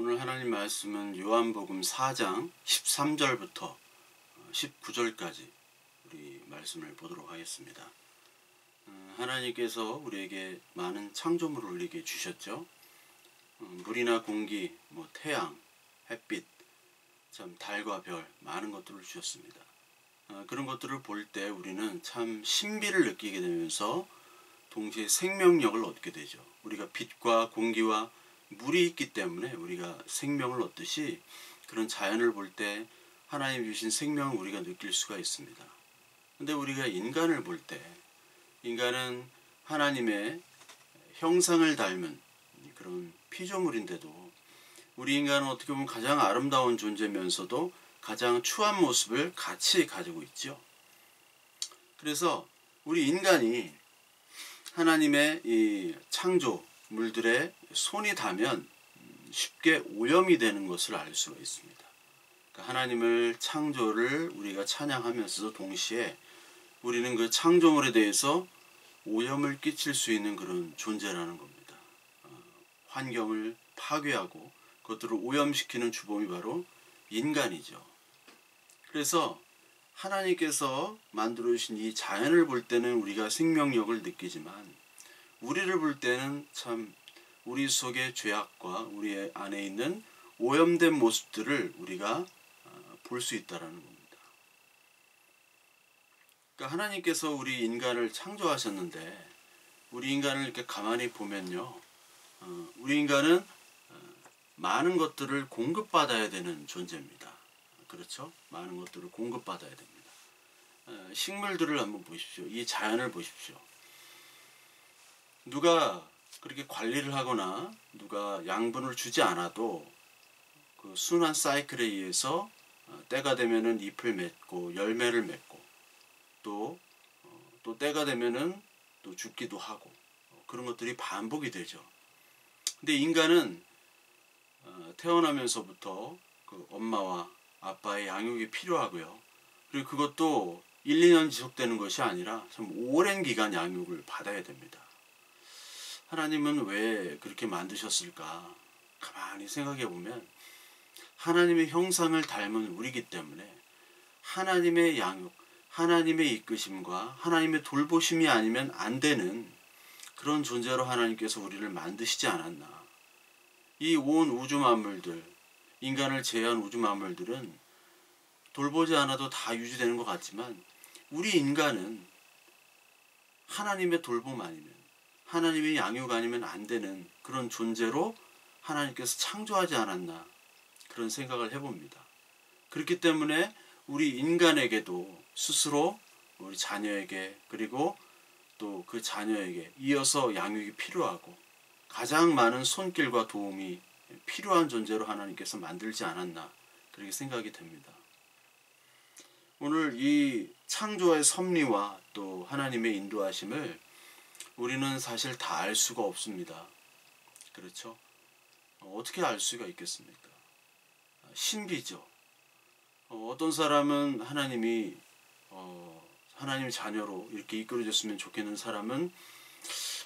오늘 하나님 말씀은 요한복음 4장 13절부터 19절까지 우리 말씀을 보도록 하겠습니다. 하나님께서 우리에게 많은 창조물을 우리에게 주셨죠. 물이나 공기, 태양, 햇빛, 참 달과 별, 많은 것들을 주셨습니다. 그런 것들을 볼 때 우리는 참 신비를 느끼게 되면서 동시에 생명력을 얻게 되죠. 우리가 빛과 공기와 물이 있기 때문에 우리가 생명을 얻듯이 그런 자연을 볼 때 하나님 주신 생명을 우리가 느낄 수가 있습니다. 근데 우리가 인간을 볼 때 인간은 하나님의 형상을 닮은 그런 피조물인데도 우리 인간은 어떻게 보면 가장 아름다운 존재면서도 가장 추한 모습을 같이 가지고 있죠. 그래서 우리 인간이 하나님의 이 창조물들의 손이 닿으면 쉽게 오염이 되는 것을 알 수가 있습니다. 그러니까 하나님을 창조를 우리가 찬양하면서도 동시에 우리는 그 창조물에 대해서 오염을 끼칠 수 있는 그런 존재라는 겁니다. 환경을 파괴하고 그것들을 오염시키는 주범이 바로 인간이죠. 그래서 하나님께서 만들어주신 이 자연을 볼 때는 우리가 생명력을 느끼지만 우리를 볼 때는 참 우리 속의 죄악과 우리 안에 있는 오염된 모습들을 우리가 볼 수 있다는 겁니다. 그러니까 하나님께서 우리 인간을 창조하셨는데 우리 인간을 이렇게 가만히 보면요. 우리 인간은 많은 것들을 공급받아야 되는 존재입니다. 그렇죠? 많은 것들을 공급받아야 됩니다. 식물들을 한번 보십시오. 이 자연을 보십시오. 누가 그렇게 관리를 하거나 누가 양분을 주지 않아도 그 순환 사이클에 의해서 때가 되면은 잎을 맺고 열매를 맺고 또 때가 되면은 또 죽기도 하고 그런 것들이 반복이 되죠. 근데 인간은 태어나면서부터 그 엄마와 아빠의 양육이 필요하고요. 그리고 그것도 1, 2년 지속되는 것이 아니라 참 오랜 기간 양육을 받아야 됩니다. 하나님은 왜 그렇게 만드셨을까? 가만히 생각해 보면 하나님의 형상을 닮은 우리이기 때문에 하나님의 양육, 하나님의 이끄심과 하나님의 돌보심이 아니면 안 되는 그런 존재로 하나님께서 우리를 만드시지 않았나. 이 온 우주 만물들, 인간을 제외한 우주 만물들은 돌보지 않아도 다 유지되는 것 같지만 우리 인간은 하나님의 돌봄 아니면 하나님의 양육 아니면 안 되는 그런 존재로 하나님께서 창조하지 않았나 그런 생각을 해봅니다. 그렇기 때문에 우리 인간에게도 스스로 우리 자녀에게 그리고 또 그 자녀에게 이어서 양육이 필요하고 가장 많은 손길과 도움이 필요한 존재로 하나님께서 만들지 않았나 그렇게 생각이 됩니다. 오늘 이 창조의 섭리와 또 하나님의 인도하심을 우리는 사실 다 알 수가 없습니다. 그렇죠? 어떻게 알 수가 있겠습니까? 신비죠. 어떤 사람은 하나님이 하나님의 자녀로 이렇게 이끌어줬으면 좋겠는 사람은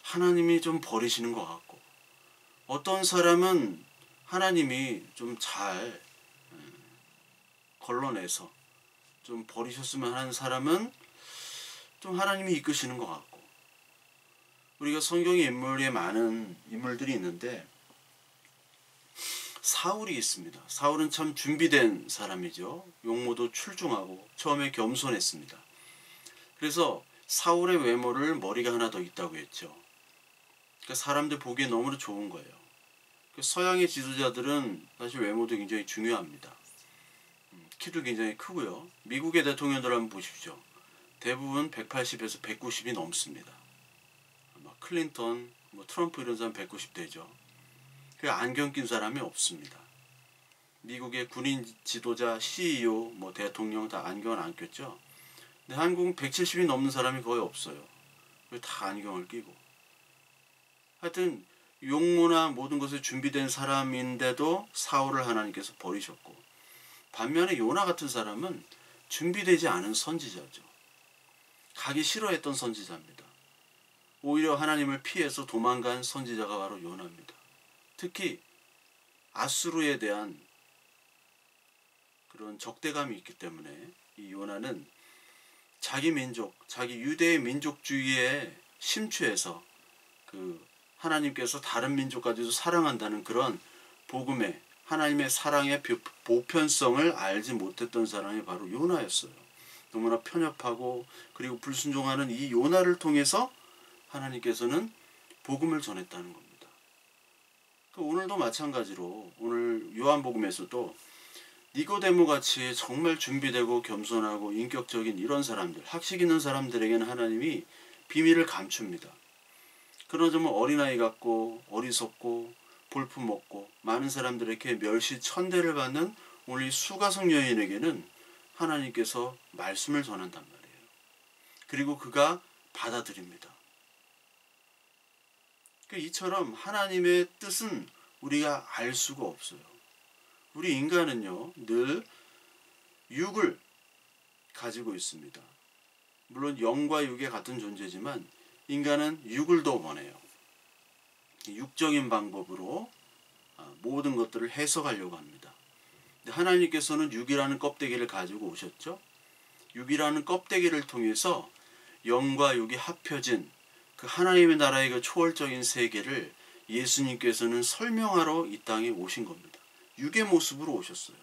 하나님이 좀 버리시는 것 같고 어떤 사람은 하나님이 좀 잘 걸러내서 좀 버리셨으면 하는 사람은 좀 하나님이 이끄시는 것 같고 우리가 성경의 인물에 많은 인물들이 있는데 사울이 있습니다. 사울은 참 준비된 사람이죠. 용모도 출중하고 처음에 겸손했습니다. 그래서 사울의 외모를 머리가 하나 더 있다고 했죠. 그러니까 사람들 보기에 너무나 좋은 거예요. 서양의 지도자들은 사실 외모도 굉장히 중요합니다. 키도 굉장히 크고요. 미국의 대통령들 한번 보십시오. 대부분 180에서 190이 넘습니다. 클린턴, 트럼프 이런 사람 190대죠. 그 안경 낀 사람이 없습니다. 미국의 군인 지도자, CEO, 대통령 다 안경을 안 꼈죠. 근데 한국은 170이 넘는 사람이 거의 없어요. 다 안경을 끼고. 하여튼 용모나 모든 것에 준비된 사람인데도 사울을 하나님께서 버리셨고 반면에 요나 같은 사람은 준비되지 않은 선지자죠. 가기 싫어했던 선지자입니다. 오히려 하나님을 피해서 도망간 선지자가 바로 요나입니다. 특히 아수르에 대한 그런 적대감이 있기 때문에 이 요나는 자기 민족, 자기 유대의 민족주의에 심취해서 그 하나님께서 다른 민족까지도 사랑한다는 그런 복음의 하나님의 사랑의 보편성을 알지 못했던 사람이 바로 요나였어요. 너무나 편협하고 그리고 불순종하는 이 요나를 통해서 하나님께서는 복음을 전했다는 겁니다. 오늘도 마찬가지로 오늘 요한복음에서도 니고데모 같이 정말 준비되고 겸손하고 인격적인 이런 사람들, 학식 있는 사람들에게는 하나님이 비밀을 감춥니다. 그러자면 어린아이 같고 어리석고 볼품없고 많은 사람들에게 멸시천대를 받는 오늘 이 수가성 여인에게는 하나님께서 말씀을 전한단 말이에요. 그리고 그가 받아들입니다. 이처럼 하나님의 뜻은 우리가 알 수가 없어요. 우리 인간은요, 늘 육을 가지고 있습니다. 물론 영과 육의 같은 존재지만 인간은 육을 더 원해요. 육적인 방법으로 모든 것들을 해석하려고 합니다. 하나님께서는 육이라는 껍데기를 가지고 오셨죠. 육이라는 껍데기를 통해서 영과 육이 합혀진 그 하나님의 나라의 그 초월적인 세계를 예수님께서는 설명하러 이 땅에 오신 겁니다. 육의 모습으로 오셨어요.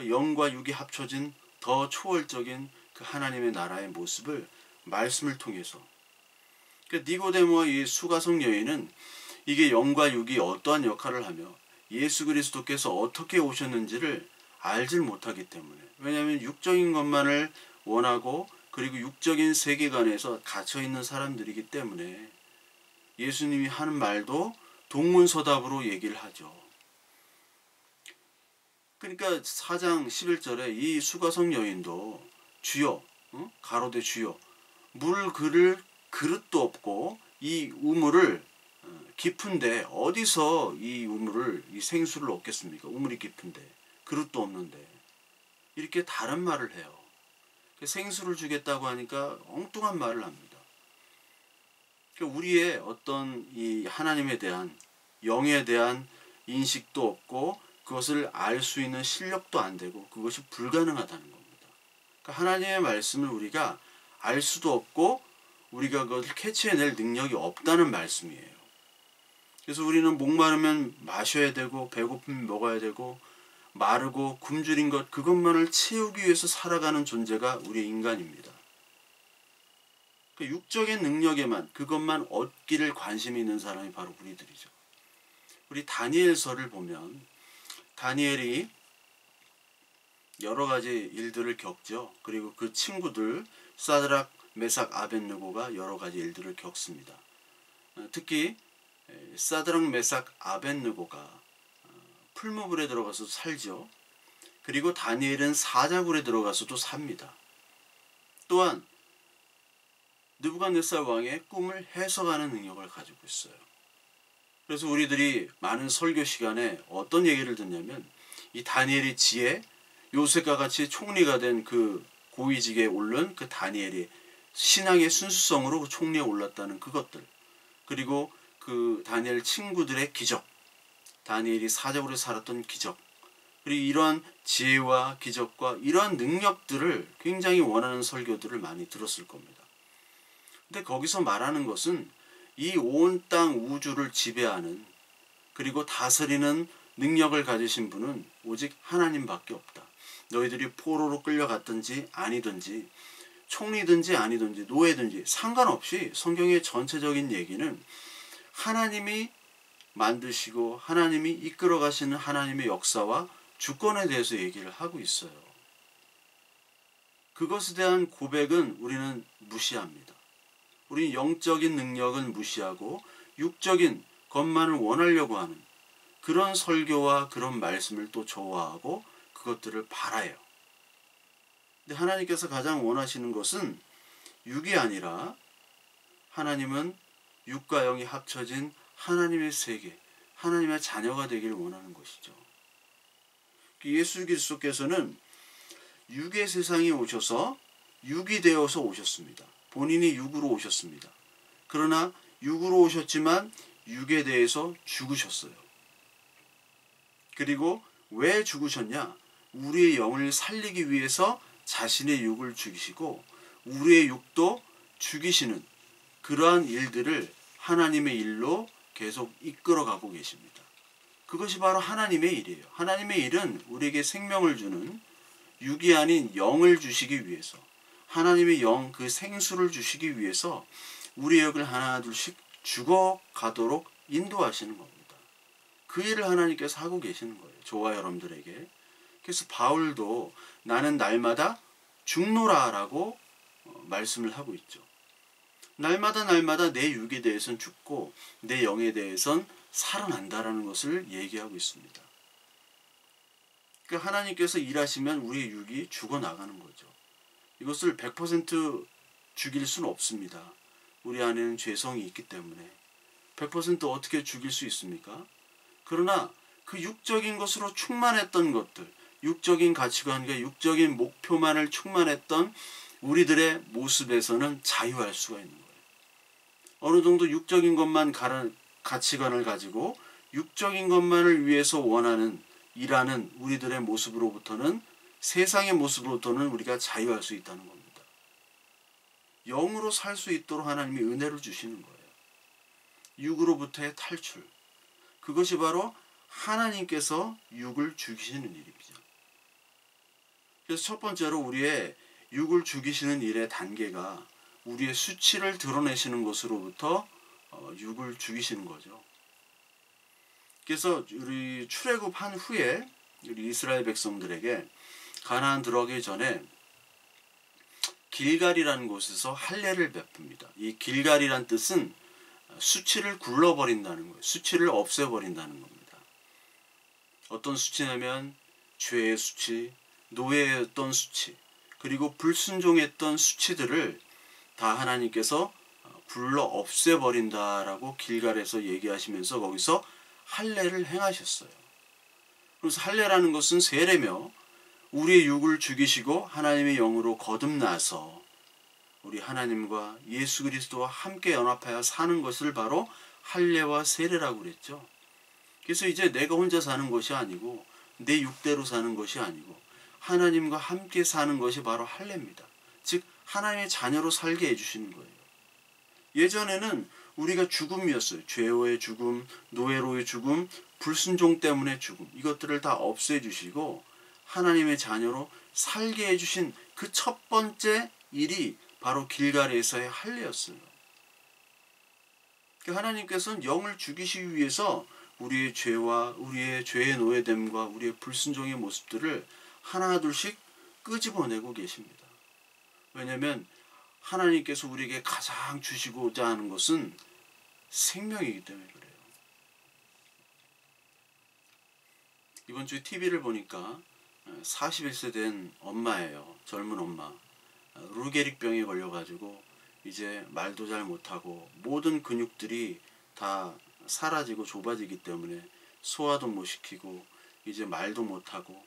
영과 육이 합쳐진 더 초월적인 그 하나님의 나라의 모습을 말씀을 통해서 니고데모와 이 수가성 여인은 이게 영과 육이 어떠한 역할을 하며 예수 그리스도께서 어떻게 오셨는지를 알질 못하기 때문에, 왜냐하면 육적인 것만을 원하고 그리고 육적인 세계관에서 갇혀있는 사람들이기 때문에 예수님이 하는 말도 동문서답으로 얘기를 하죠. 그러니까 4장 11절에 이 수가성 여인도 주여, 가로되 주여, 물 그를 그릇도 없고 이 우물을 깊은데 어디서 이 우물을, 이 생수를 얻겠습니까? 우물이 깊은데 그릇도 없는데. 이렇게 다른 말을 해요. 생수를 주겠다고 하니까 엉뚱한 말을 합니다. 우리의 어떤 이 하나님에 대한, 영에 대한 인식도 없고 그것을 알 수 있는 실력도 안 되고 그것이 불가능하다는 겁니다. 하나님의 말씀을 우리가 알 수도 없고 우리가 그것을 캐치해낼 능력이 없다는 말씀이에요. 그래서 우리는 목마르면 마셔야 되고 배고프면 먹어야 되고 마르고 굶주린 것, 그것만을 채우기 위해서 살아가는 존재가 우리 인간입니다. 육적인 능력에만, 그것만 얻기를 관심이 있는 사람이 바로 우리들이죠. 우리 다니엘서를 보면 다니엘이 여러 가지 일들을 겪죠. 그리고 그 친구들 사드락, 메삭, 아벳느고가 여러 가지 일들을 겪습니다. 특히 사드락, 메삭, 아벳느고가 풀무불에 들어가서 살죠. 그리고 다니엘은 사자굴에 들어가서도 삽니다. 또한 느부갓네살 왕의 꿈을 해석하는 능력을 가지고 있어요. 그래서 우리들이 많은 설교 시간에 어떤 얘기를 듣냐면 이 다니엘의 지혜, 요셉과 같이 총리가 된 그 고위직에 오른 그 다니엘이 신앙의 순수성으로 그 총리에 올랐다는 그것들, 그리고 그 다니엘 친구들의 기적, 다니엘이 사자굴에 살았던 기적, 그리고 이러한 지혜와 기적과 이러한 능력들을 굉장히 원하는 설교들을 많이 들었을 겁니다. 근데 거기서 말하는 것은 이 온 땅 우주를 지배하는 그리고 다스리는 능력을 가지신 분은 오직 하나님밖에 없다. 너희들이 포로로 끌려갔든지 아니든지 총리든지 아니든지 노예든지 상관없이 성경의 전체적인 얘기는 하나님이 만드시고 하나님이 이끌어 가시는 하나님의 역사와 주권에 대해서 얘기를 하고 있어요. 그것에 대한 고백은 우리는 무시합니다. 우리는 영적인 능력은 무시하고 육적인 것만을 원하려고 하는 그런 설교와 그런 말씀을 또 좋아하고 그것들을 바라요. 근데 하나님께서 가장 원하시는 것은 육이 아니라 하나님은 육과 영이 합쳐진 하나님의 세계, 하나님의 자녀가 되기를 원하는 것이죠. 예수 그리스도께서는 육의 세상에 오셔서 육이 되어서 오셨습니다. 본인이 육으로 오셨습니다. 그러나 육으로 오셨지만 육에 대해서 죽으셨어요. 그리고 왜 죽으셨냐? 우리의 영을 살리기 위해서 자신의 육을 죽이시고 우리의 육도 죽이시는 그러한 일들을 하나님의 일로 계속 이끌어가고 계십니다. 그것이 바로 하나님의 일이에요. 하나님의 일은 우리에게 생명을 주는 육이 아닌 영을 주시기 위해서, 하나님의 영, 그 생수를 주시기 위해서 우리의 영을 하나 둘씩 죽어가도록 인도하시는 겁니다. 그 일을 하나님께서 하고 계시는 거예요. 저와 여러분들에게. 그래서 바울도 나는 날마다 죽노라라고 말씀을 하고 있죠. 날마다 내 육에 대해서는 죽고 내 영에 대해서는 살아난다라는 것을 얘기하고 있습니다. 그러니까 하나님께서 일하시면 우리의 육이 죽어나가는 거죠. 이것을 100% 죽일 수는 없습니다. 우리 안에는 죄성이 있기 때문에 100% 어떻게 죽일 수 있습니까? 그러나 그 육적인 것으로 충만했던 것들, 육적인 가치관과 육적인 목표만을 충만했던 우리들의 모습에서는 자유할 수가 있는 거예요. 어느 정도 육적인 것만 가치관을 가지고 육적인 것만을 위해서 원하는, 일하는 우리들의 모습으로부터는, 세상의 모습으로부터는 우리가 자유할 수 있다는 겁니다. 영으로 살 수 있도록 하나님이 은혜를 주시는 거예요. 육으로부터의 탈출. 그것이 바로 하나님께서 육을 죽이시는 일이죠. 그래서 첫 번째로 우리의 육을 죽이시는 일의 단계가 우리의 수치를 드러내시는 것으로부터 육을 죽이시는 거죠. 그래서 우리 출애굽한 후에 우리 이스라엘 백성들에게 가나안 들어가기 전에 길갈이라는 곳에서 할례를 베풉니다. 이 길갈이란 뜻은 수치를 굴러버린다는 거예요. 수치를 없애버린다는 겁니다. 어떤 수치냐면 죄의 수치, 노예였던 수치, 그리고 불순종했던 수치들을 다 하나님께서 불러 없애버린다라고 길갈에서 얘기하시면서 거기서 할례를 행하셨어요. 그래서 할례라는 것은 세례며 우리의 육을 죽이시고 하나님의 영으로 거듭나서 우리 하나님과 예수 그리스도와 함께 연합하여 사는 것을 바로 할례와 세례라고 그랬죠. 그래서 이제 내가 혼자 사는 것이 아니고 내 육대로 사는 것이 아니고 하나님과 함께 사는 것이 바로 할례입니다. 즉 하나님의 자녀로 살게 해주시는 거예요. 예전에는 우리가 죽음이었어요. 죄의 죽음, 노예로의 죽음, 불순종 때문에 죽음, 이것들을 다 없애주시고 하나님의 자녀로 살게 해주신 그 첫 번째 일이 바로 길갈에서의 할례였어요. 하나님께서는 영을 죽이시기 위해서 우리의 죄와 우리의 죄의 노예됨과 우리의 불순종의 모습들을 하나둘씩 끄집어내고 계십니다. 왜냐하면 하나님께서 우리에게 가장 주시고자 하는 것은 생명이기 때문에 그래요. 이번 주에 TV를 보니까 41세 된 엄마예요. 젊은 엄마. 루게릭병에 걸려가지고 이제 말도 잘 못하고 모든 근육들이 다 사라지고 좁아지기 때문에 소화도 못 시키고 이제 말도 못하고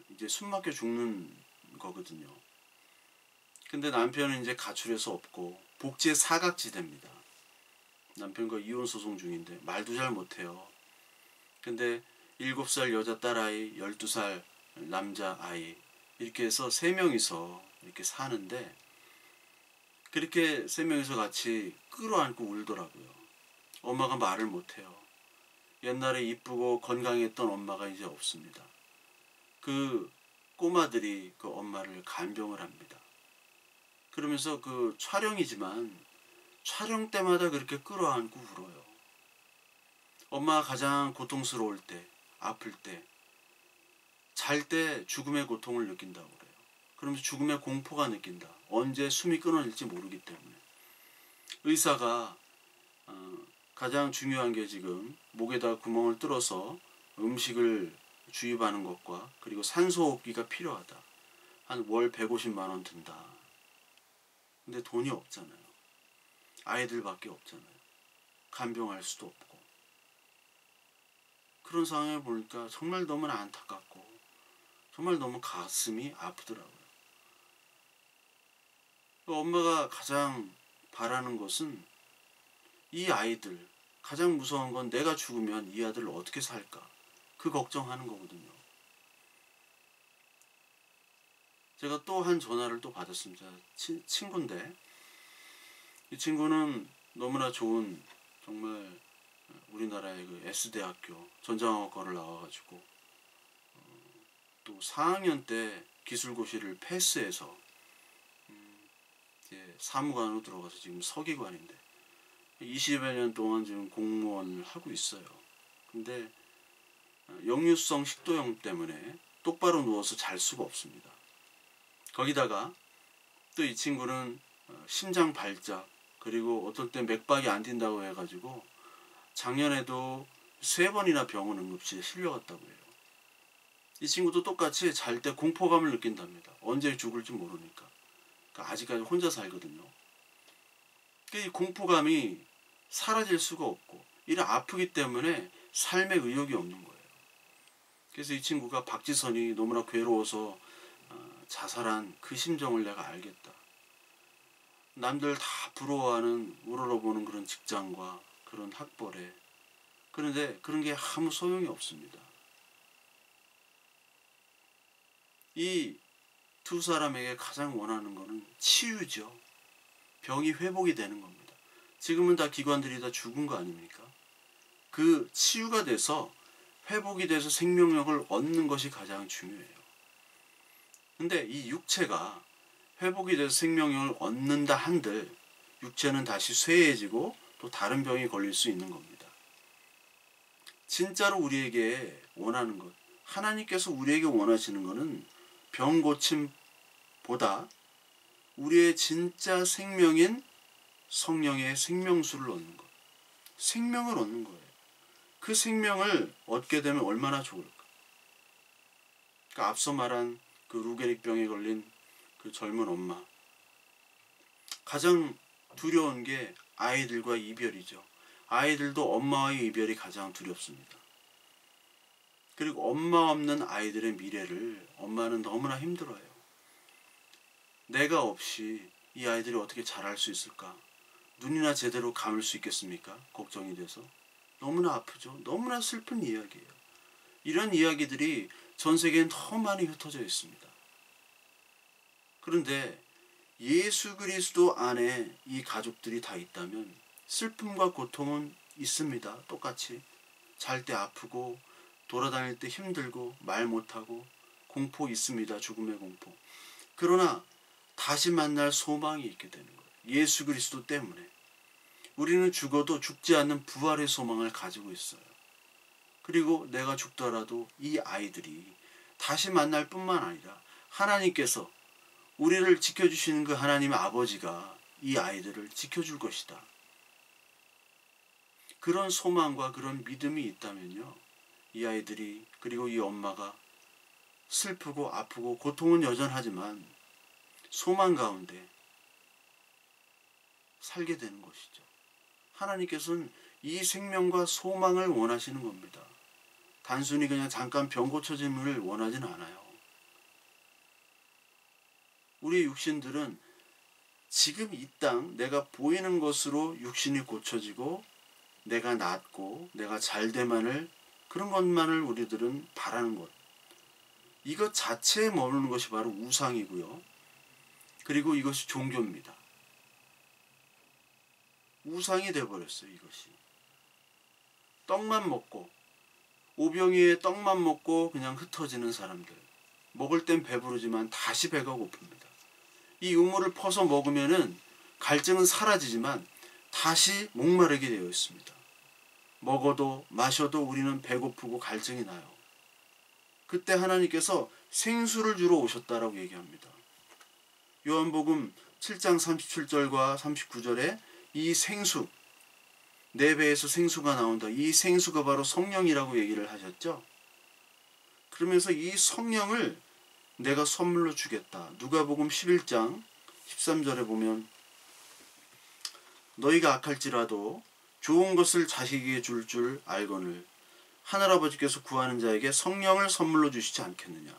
이제 숨 막혀 죽는 거거든요. 근데 남편은 이제 가출해서 없고 복지의 사각지대입니다. 남편과 이혼 소송 중인데 말도 잘 못해요. 근데 7살 여자 딸아이, 12살 남자아이 이렇게 해서 3명이서 이렇게 사는데 그렇게 3명이서 같이 끌어안고 울더라고요. 엄마가 말을 못해요. 옛날에 이쁘고 건강했던 엄마가 이제 없습니다. 그 꼬마들이 그 엄마를 간병을 합니다. 그러면서 그 촬영이지만 촬영 때마다 그렇게 끌어안고 울어요. 엄마가 가장 고통스러울 때, 아플 때, 잘 때 죽음의 고통을 느낀다고 그래요. 그러면서 죽음의 공포가 느낀다. 언제 숨이 끊어질지 모르기 때문에. 의사가 가장 중요한 게 지금 목에다 구멍을 뚫어서 음식을 주입하는 것과 그리고 산소호흡기가 필요하다. 한 월 150만 원 든다. 근데 돈이 없잖아요. 아이들밖에 없잖아요. 간병할 수도 없고. 그런 상황을 보니까 정말 너무 안타깝고 정말 너무 가슴이 아프더라고요. 엄마가 가장 바라는 것은 이 아이들, 가장 무서운 건 내가 죽으면 이 아들을 어떻게 살까? 그 걱정하는 거거든요. 제가 또 한 전화를 또 받았습니다. 친구인데 이 친구는 너무나 좋은 정말 우리나라의 그 S대학교 전자공학과를 나와가지고 또 4학년 때 기술고시를 패스해서 이제 사무관으로 들어가서 지금 서기관인데 20여 년 동안 지금 공무원을 하고 있어요. 근데 역류성 식도염 때문에 똑바로 누워서 잘 수가 없습니다. 거기다가 또 이 친구는 심장 발작 그리고 어떨 때 맥박이 안 뛴다고 해가지고 작년에도 3번이나 병원 응급실에 실려갔다고 해요. 이 친구도 똑같이 잘 때 공포감을 느낀답니다. 언제 죽을지 모르니까. 그러니까 아직까지 혼자 살거든요. 이 공포감이 사라질 수가 없고 이래 아프기 때문에 삶에 의욕이 없는 거예요. 그래서 이 친구가 박지선이 너무나 괴로워서 자살한 그 심정을 내가 알겠다. 남들 다 부러워하는 우러러보는 그런 직장과 그런 학벌에 그런데 그런 게 아무 소용이 없습니다. 이 두 사람에게 가장 원하는 것은 치유죠. 병이 회복이 되는 겁니다. 지금은 다 기관들이 다 죽은 거 아닙니까? 그 치유가 돼서 회복이 돼서 생명력을 얻는 것이 가장 중요해요. 근데 이 육체가 회복이 돼서 생명력을 얻는다 한들 육체는 다시 쇠해지고 또 다른 병이 걸릴 수 있는 겁니다. 진짜로 우리에게 원하는 것, 하나님께서 우리에게 원하시는 것은 병 고침보다 우리의 진짜 생명인 성령의 생명수를 얻는 것, 생명을 얻는 거예요. 그 생명을 얻게 되면 얼마나 좋을까. 그러니까 앞서 말한 그 루게릭병에 걸린 그 젊은 엄마, 가장 두려운 게 아이들과 이별이죠. 아이들도 엄마와의 이별이 가장 두렵습니다. 그리고 엄마 없는 아이들의 미래를 엄마는 너무나 힘들어요. 내가 없이 이 아이들이 어떻게 자랄 수 있을까? 눈이나 제대로 감을 수 있겠습니까? 걱정이 돼서. 너무나 아프죠. 너무나 슬픈 이야기예요. 이런 이야기들이 전 세계엔 너무 많이 흩어져 있습니다. 그런데 예수 그리스도 안에 이 가족들이 다 있다면 슬픔과 고통은 있습니다. 똑같이. 잘 때 아프고 돌아다닐 때 힘들고 말 못하고 공포 있습니다. 죽음의 공포. 그러나 다시 만날 소망이 있게 되는 거예요. 예수 그리스도 때문에. 우리는 죽어도 죽지 않는 부활의 소망을 가지고 있어요. 그리고 내가 죽더라도 이 아이들이 다시 만날 뿐만 아니라 하나님께서 우리를 지켜주시는 그 하나님의 아버지가 이 아이들을 지켜줄 것이다. 그런 소망과 그런 믿음이 있다면요. 이 아이들이 그리고 이 엄마가 슬프고 아프고 고통은 여전하지만 소망 가운데 살게 되는 것이죠. 하나님께서는 이 생명과 소망을 원하시는 겁니다. 단순히 그냥 잠깐 병 고쳐짐을 원하진 않아요. 우리 육신들은 지금 이 땅 내가 보이는 것으로 육신이 고쳐지고 내가 낫고 내가 잘되만을 그런 것만을 우리들은 바라는 것. 이것 자체에 머무는 것이 바로 우상이고요. 그리고 이것이 종교입니다. 우상이 되어버렸어요. 이것이. 떡만 먹고 오병이의 떡만 먹고 그냥 흩어지는 사람들. 먹을 땐 배부르지만 다시 배가 고픕니다. 이 우물을 퍼서 먹으면은 갈증은 사라지지만 다시 목마르게 되어 있습니다. 먹어도 마셔도 우리는 배고프고 갈증이 나요. 그때 하나님께서 생수를 주러 오셨다라고 얘기합니다. 요한복음 7장 37절과 39절에 이 생수, 내 배에서 생수가 나온다. 이 생수가 바로 성령이라고 얘기를 하셨죠. 그러면서 이 성령을 내가 선물로 주겠다. 누가복음 11장 13절에 보면 너희가 악할지라도 좋은 것을 자식에게 줄 알거늘 하늘아버지께서 구하는 자에게 성령을 선물로 주시지 않겠느냐.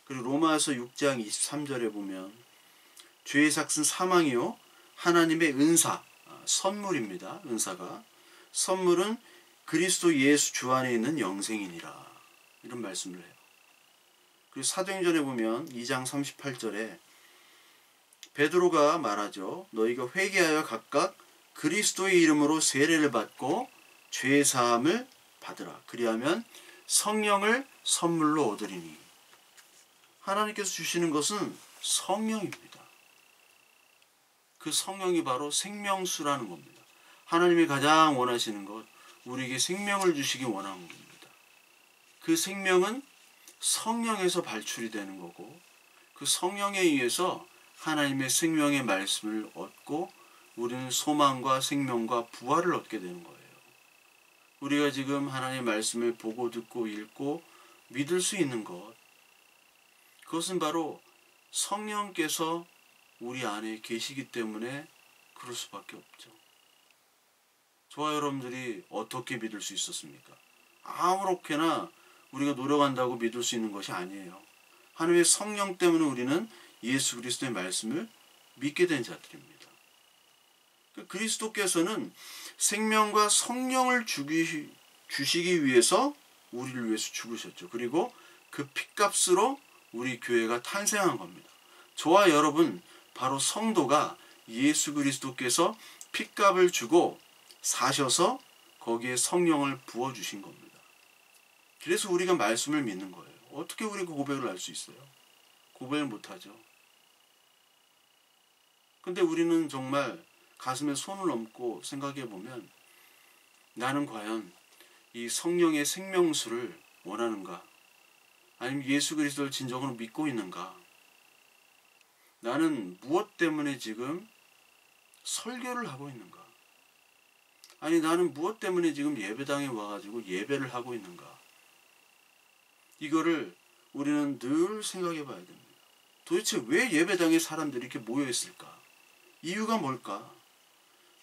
그리고 로마서 6장 23절에 보면 죄의 삭은 사망이요 하나님의 은사, 선물입니다. 은사가. 선물은 그리스도 예수 주 안에 있는 영생이니라. 이런 말씀을 해요. 그리고 사도행전에 보면 2장 38절에 베드로가 말하죠. 너희가 회개하여 각각 그리스도의 이름으로 세례를 받고 죄 사함을 받으라. 그리하면 성령을 선물로 얻으리니. 하나님께서 주시는 것은 성령입니다. 그 성령이 바로 생명수라는 겁니다. 하나님이 가장 원하시는 것, 우리에게 생명을 주시기 원하는 겁니다. 그 생명은 성령에서 발출이 되는 거고, 그 성령에 의해서 하나님의 생명의 말씀을 얻고 우리는 소망과 생명과 부활을 얻게 되는 거예요. 우리가 지금 하나님의 말씀을 보고 듣고 읽고 믿을 수 있는 것, 그것은 바로 성령께서 우리 안에 계시기 때문에 그럴 수밖에 없죠. 저와 여러분들이 어떻게 믿을 수 있었습니까? 아무렇게나 우리가 노력한다고 믿을 수 있는 것이 아니에요. 하나님의 성령 때문에 우리는 예수 그리스도의 말씀을 믿게 된 자들입니다. 그리스도께서는 생명과 성령을 주시기 위해서 우리를 위해서 죽으셨죠. 그리고 그 핏값으로 우리 교회가 탄생한 겁니다. 저와 여러분, 바로 성도가 예수 그리스도께서 핏값을 주고 사셔서 거기에 성령을 부어주신 겁니다. 그래서 우리가 말씀을 믿는 거예요. 어떻게 우리가 고백을 할 수 있어요? 고백을 못하죠. 근데 우리는 정말 가슴에 손을 얹고 생각해 보면, 나는 과연 이 성령의 생명수를 원하는가? 아니면 예수 그리스도를 진정으로 믿고 있는가? 나는 무엇 때문에 지금 설교를 하고 있는가? 아니, 나는 무엇 때문에 지금 예배당에 와가지고 예배를 하고 있는가? 이거를 우리는 늘 생각해 봐야 됩니다. 도대체 왜 예배당에 사람들이 이렇게 모여 있을까? 이유가 뭘까?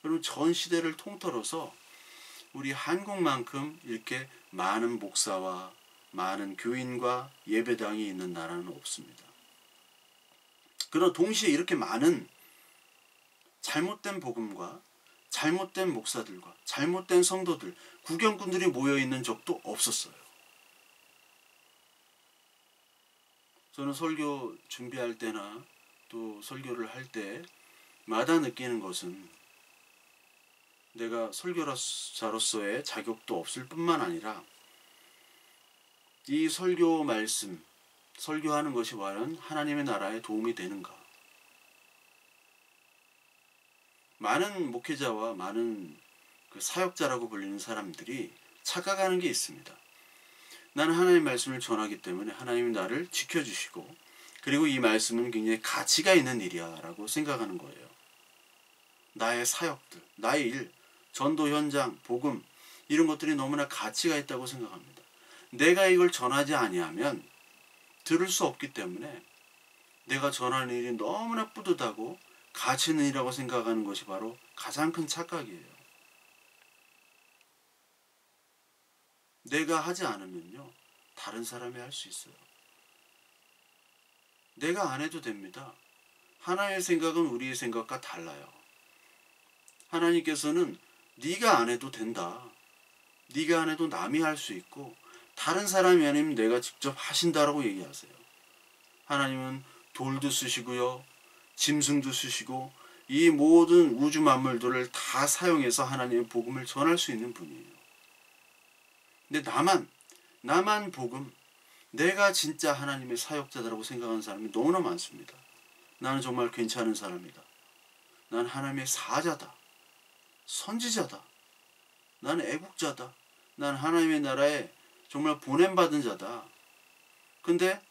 여러분, 전 시대를 통틀어서 우리 한국만큼 이렇게 많은 목사와 많은 교인과 예배당이 있는 나라는 없습니다. 그러나 동시에 이렇게 많은 잘못된 복음과 잘못된 목사들과 잘못된 성도들, 구경꾼들이 모여있는 적도 없었어요. 저는 설교 준비할 때나 또 설교를 할 때마다 느끼는 것은, 내가 설교자로서의 자격도 없을 뿐만 아니라 이 설교 말씀, 설교하는 것이 과연 하나님의 나라에 도움이 되는가? 많은 목회자와 많은 그 사역자라고 불리는 사람들이 착각하는 게 있습니다. 나는 하나님의 말씀을 전하기 때문에 하나님이 나를 지켜주시고, 그리고 이 말씀은 굉장히 가치가 있는 일이야 라고 생각하는 거예요. 나의 사역들, 나의 일, 전도 현장, 복음, 이런 것들이 너무나 가치가 있다고 생각합니다. 내가 이걸 전하지 아니하면 들을 수 없기 때문에 내가 전하는 일이 너무나 뿌듯하고 가치 있는 일이라고 생각하는 것이 바로 가장 큰 착각이에요. 내가 하지 않으면요, 다른 사람이 할 수 있어요. 내가 안 해도 됩니다. 하나님의 생각은 우리의 생각과 달라요. 하나님께서는 네가 안 해도 된다. 네가 안 해도 남이 할 수 있고, 다른 사람이 아니면 내가 직접 하신다라고 얘기하세요. 하나님은 돌도 쓰시고요, 짐승도 쓰시고, 이 모든 우주 만물들을 다 사용해서 하나님의 복음을 전할 수 있는 분이에요. 근데 나만 복음, 내가 진짜 하나님의 사역자다라고 생각하는 사람이 너무나 많습니다. 나는 정말 괜찮은 사람이다. 난 하나님의 사자다. 선지자다. 나는 애국자다. 난 하나님의 나라에 정말 보냄받은 자다. 근데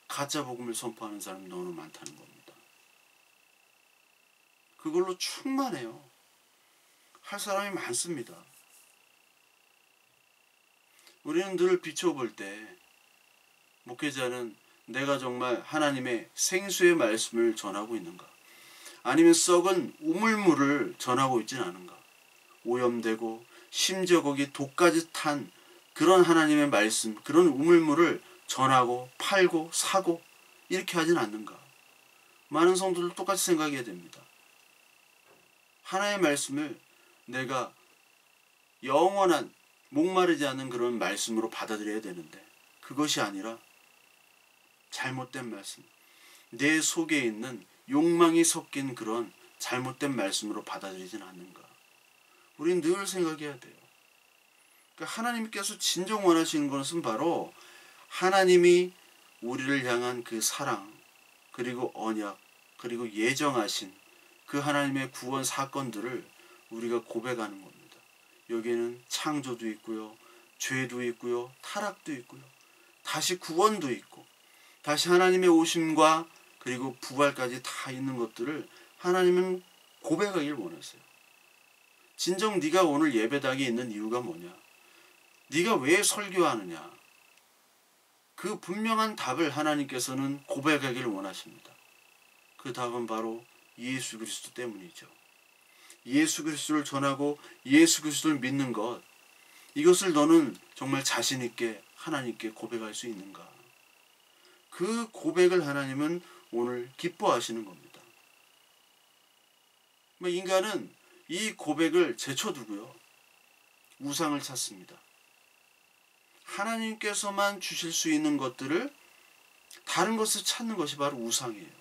가짜 복음을 선포하는 사람이 너무 많다는 겁니다. 그걸로 충만해요. 할 사람이 많습니다. 우리는 늘 비춰볼 때 목회자는 내가 정말 하나님의 생수의 말씀을 전하고 있는가? 아니면 썩은 우물물을 전하고 있지는 않은가? 오염되고 심지어 거기 독까지 탄 그런 하나님의 말씀, 그런 우물물을 전하고 팔고 사고 이렇게 하진 않는가? 많은 성도들 똑같이 생각해야 됩니다. 하나님의 말씀을 내가 영원한 목마르지 않는 그런 말씀으로 받아들여야 되는데, 그것이 아니라 잘못된 말씀, 내 속에 있는 욕망이 섞인 그런 잘못된 말씀으로 받아들이진 않는가. 우리는 늘 생각해야 돼요. 그러니까 하나님께서 진정 원하시는 것은 바로 하나님이 우리를 향한 그 사랑, 그리고 언약, 그리고 예정하신 그 하나님의 구원 사건들을 우리가 고백하는 겁니다. 여기에는 창조도 있고요, 죄도 있고요, 타락도 있고요, 다시 구원도 있고, 다시 하나님의 오심과 그리고 부활까지 다 있는 것들을 하나님은 고백하길 원하세요. 진정 네가 오늘 예배당에 있는 이유가 뭐냐? 네가 왜 설교하느냐? 그 분명한 답을 하나님께서는 고백하기를 원하십니다. 그 답은 바로 예수 그리스도 때문이죠. 예수 그리스도를 전하고 예수 그리스도를 믿는 것, 이것을 너는 정말 자신 있게 하나님께 고백할 수 있는가? 그 고백을 하나님은 오늘 기뻐하시는 겁니다. 인간은 이 고백을 제쳐두고요, 우상을 찾습니다. 하나님께서만 주실 수 있는 것들을 다른 것을 찾는 것이 바로 우상이에요.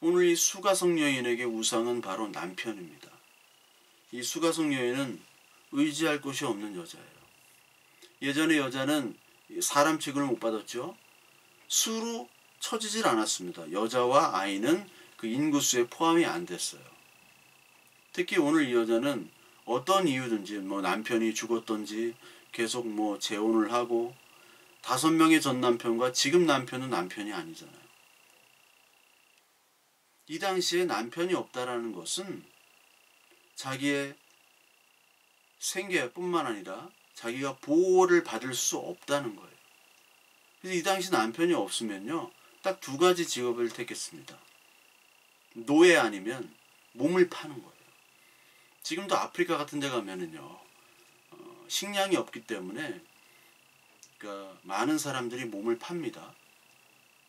오늘 이 수가성 여인에게 우상은 바로 남편입니다. 이 수가성 여인은 의지할 곳이 없는 여자예요. 예전에 여자는 사람 취급을 못 받았죠. 수로 쳐지질 않았습니다. 여자와 아이는 그 인구수에 포함이 안 됐어요. 특히 오늘 이 여자는 어떤 이유든지, 남편이 죽었던지 계속 재혼을 하고 5명의 전 남편과 지금 남편은 남편이 아니잖아요. 이 당시에 남편이 없다라는 것은 자기의 생계뿐만 아니라 자기가 보호를 받을 수 없다는 거예요. 그래서 이 당시 남편이 없으면요, 딱 2가지 직업을 택했습니다. 노예 아니면 몸을 파는 거예요. 지금도 아프리카 같은 데 가면은요, 식량이 없기 때문에 그러니까 많은 사람들이 몸을 팝니다.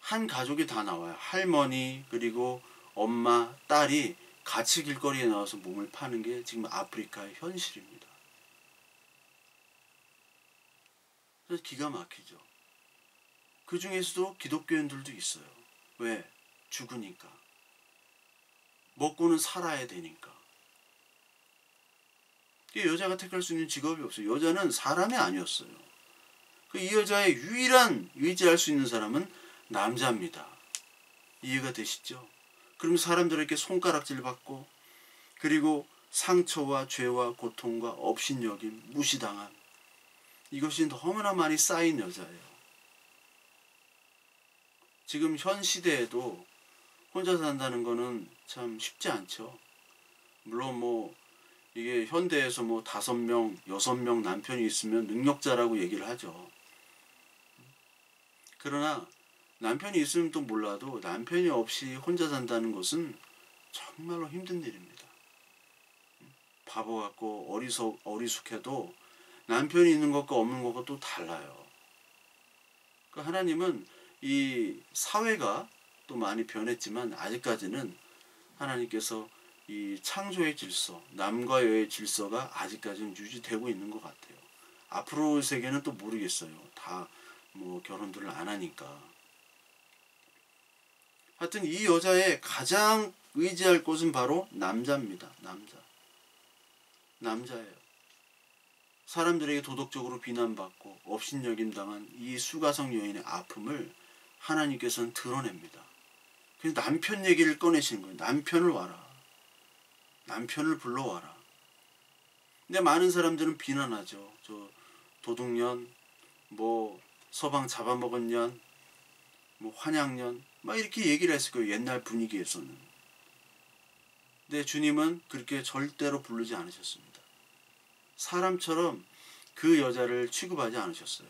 한 가족이 다 나와요. 할머니, 그리고 엄마, 딸이 같이 길거리에 나와서 몸을 파는 게 지금 아프리카의 현실입니다. 그래서 기가 막히죠. 그 중에서도 기독교인들도 있어요. 왜? 죽으니까. 먹고는 살아야 되니까. 여자가 택할 수 있는 직업이 없어요. 여자는 사람이 아니었어요. 이 여자의 유일한 의지할 수 있는 사람은 남자입니다. 이해가 되시죠? 그럼 사람들에게 손가락질 받고, 그리고 상처와 죄와 고통과 업신여김, 무시당함, 이것이 너무나 많이 쌓인 여자예요. 지금 현 시대에도 혼자 산다는 거는 참 쉽지 않죠. 물론 이게 현대에서 5명, 6명 남편이 있으면 능력자라고 얘기를 하죠. 그러나 남편이 있으면 또 몰라도 남편이 없이 혼자 산다는 것은 정말로 힘든 일입니다. 바보 같고 어리숙해도 남편이 있는 것과 없는 것과 또 달라요. 그러니까 하나님은 이 사회가 또 많이 변했지만 아직까지는 하나님께서 이 창조의 질서, 남과 여의 질서가 아직까지는 유지되고 있는 것 같아요. 앞으로 세계는 또 모르겠어요. 다 결혼들을 안 하니까. 하여튼 이 여자의 가장 의지할 곳은 바로 남자입니다. 남자예요. 사람들에게 도덕적으로 비난받고 업신여김 당한 이 수가성 여인의 아픔을 하나님께서는 드러냅니다. 그래서 남편 얘기를 꺼내시는 거예요. 남편을 와라. 남편을 불러와라. 근데 많은 사람들은 비난하죠. 저 도둑년, 서방 잡아먹은 년, 환양년, 이렇게 얘기를 했을 거예요. 옛날 분위기에서는. 근데 주님은 그렇게 절대로 부르지 않으셨습니다. 사람처럼 그 여자를 취급하지 않으셨어요.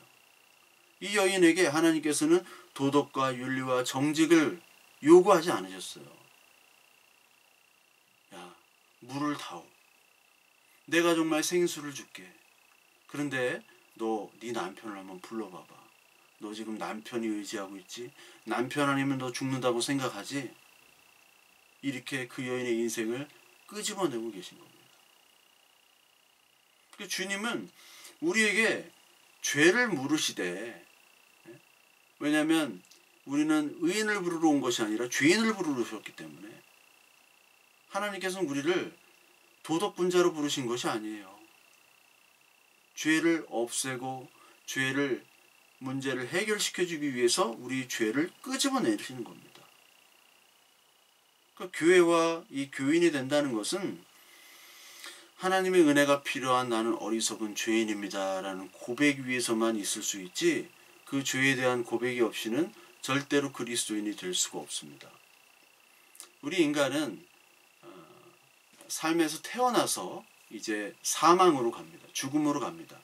이 여인에게 하나님께서는 도덕과 윤리와 정직을 요구하지 않으셨어요. 야, 물을 타오. 내가 정말 생수를 줄게. 그런데 너 네 남편을 한번 불러봐봐. 너 지금 남편이 의지하고 있지? 남편 아니면 너 죽는다고 생각하지? 이렇게 그 여인의 인생을 끄집어내고 계신 겁니다. 주님은 우리에게 죄를 물으시되, 왜냐하면 우리는 의인을 부르러 온 것이 아니라 죄인을 부르러 오셨기 때문에 하나님께서는 우리를 도덕분자로 부르신 것이 아니에요. 죄를 없애고 죄를 문제를 해결시켜주기 위해서 우리 죄를 끄집어내시는 겁니다. 그러니까 교회와 이 교인이 된다는 것은 하나님의 은혜가 필요한 나는 어리석은 죄인입니다 라는 고백 위에서만 있을 수 있지, 그 죄에 대한 고백이 없이는 절대로 그리스도인이 될 수가 없습니다. 우리 인간은 삶에서 태어나서 이제 사망으로 갑니다. 죽음으로 갑니다.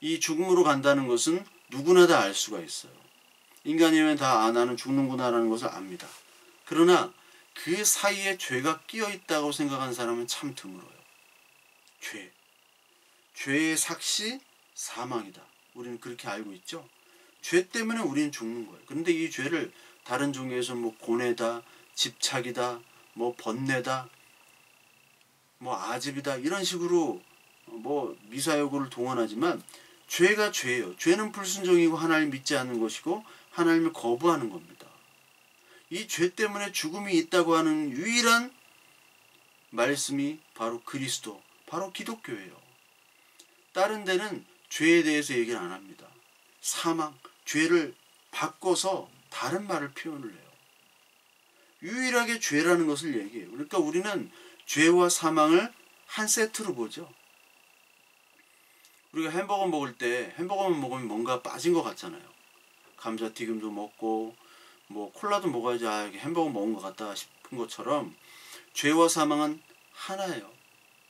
이 죽음으로 간다는 것은 누구나 다 알 수가 있어요. 인간이면 다 나는 죽는구나라는 것을 압니다. 그러나 그 사이에 죄가 끼어 있다고 생각하는 사람은 참 드물어요. 죄의 삭시 사망이다. 우리는 그렇게 알고 있죠. 죄 때문에 우리는 죽는 거예요. 그런데 이 죄를 다른 종교에서 뭐 고뇌다, 집착이다, 뭐 번뇌다, 뭐 아집이다 이런 식으로 뭐 미사여구를 동원하지만 죄가 죄예요. 죄는 불순종이고 하나님 믿지 않는 것이고 하나님을 거부하는 겁니다. 이 죄 때문에 죽음이 있다고 하는 유일한 말씀이 바로 그리스도, 바로 기독교예요. 다른 데는 죄에 대해서 얘기를 안 합니다. 사망, 죄를 바꿔서 다른 말을 표현을 해요. 유일하게 죄라는 것을 얘기해요. 그러니까 우리는 죄와 사망을 한 세트로 보죠. 우리가 햄버거 먹을 때 햄버거만 먹으면 뭔가 빠진 것 같잖아요. 감자튀김도 먹고 뭐 콜라도 먹어야지 이게 햄버거 먹은 것 같다 싶은 것처럼 죄와 사망은 하나예요.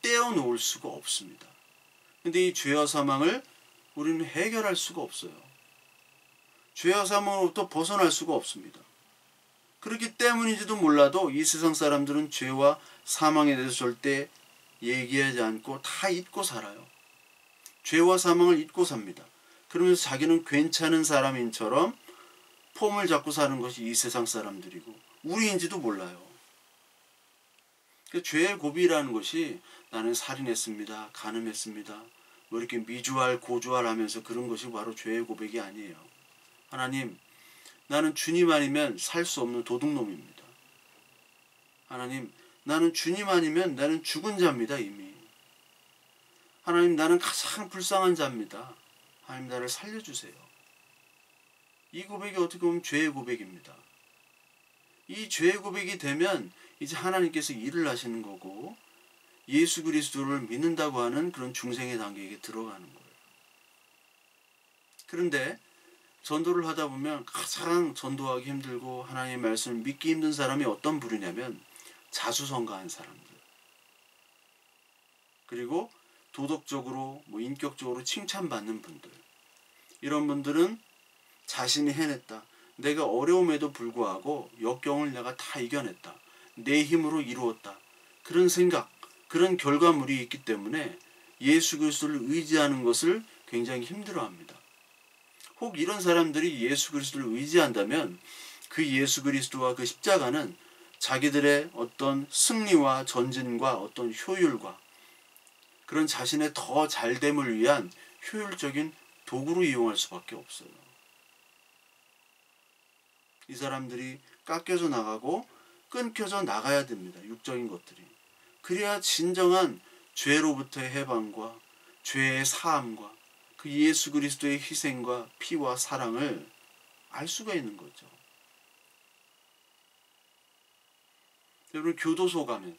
떼어놓을 수가 없습니다. 근데 이 죄와 사망을 우리는 해결할 수가 없어요. 죄와 사망으로부터 벗어날 수가 없습니다. 그렇기 때문인지도 몰라도 이 세상 사람들은 죄와 사망에 대해서 절대 얘기하지 않고 다 잊고 살아요. 죄와 사망을 잊고 삽니다. 그러면서 자기는 괜찮은 사람인처럼 폼을 잡고 사는 것이 이 세상 사람들이고 우리인지도 몰라요. 그 죄의 고비라는 것이 나는 살인했습니다, 간음했습니다, 뭐 이렇게 미주알 고주알 하면서 그런 것이 바로 죄의 고백이 아니에요. 하나님, 나는 주님 아니면 살 수 없는 도둑놈입니다. 하나님, 나는 주님 아니면 나는 죽은 자입니다. 이미. 하나님, 나는 가장 불쌍한 자입니다. 하나님, 나를 살려주세요. 이 고백이 어떻게 보면 죄의 고백입니다. 이 죄의 고백이 되면 이제 하나님께서 일을 하시는 거고 예수 그리스도를 믿는다고 하는 그런 중생의 단계에 들어가는 거예요. 그런데 전도를 하다 보면 가장 전도하기 힘들고 하나님의 말씀을 믿기 힘든 사람이 어떤 부류냐면 자수성가한 사람들, 그리고 도덕적으로 뭐 인격적으로 칭찬받는 분들, 이런 분들은 자신이 해냈다, 내가 어려움에도 불구하고 역경을 내가 다 이겨냈다, 내 힘으로 이루었다, 그런 생각, 그런 결과물이 있기 때문에 예수 그리스도를 의지하는 것을 굉장히 힘들어합니다. 혹 이런 사람들이 예수 그리스도를 의지한다면 그 예수 그리스도와 그 십자가는 자기들의 어떤 승리와 전진과 어떤 효율과 그런 자신의 더 잘됨을 위한 효율적인 도구로 이용할 수밖에 없어요. 이 사람들이 깎여져 나가고 끊겨져 나가야 됩니다. 육적인 것들이. 그래야 진정한 죄로부터의 해방과 죄의 사함과 그 예수 그리스도의 희생과 피와 사랑을 알 수가 있는 거죠. 여러분, 교도소 가면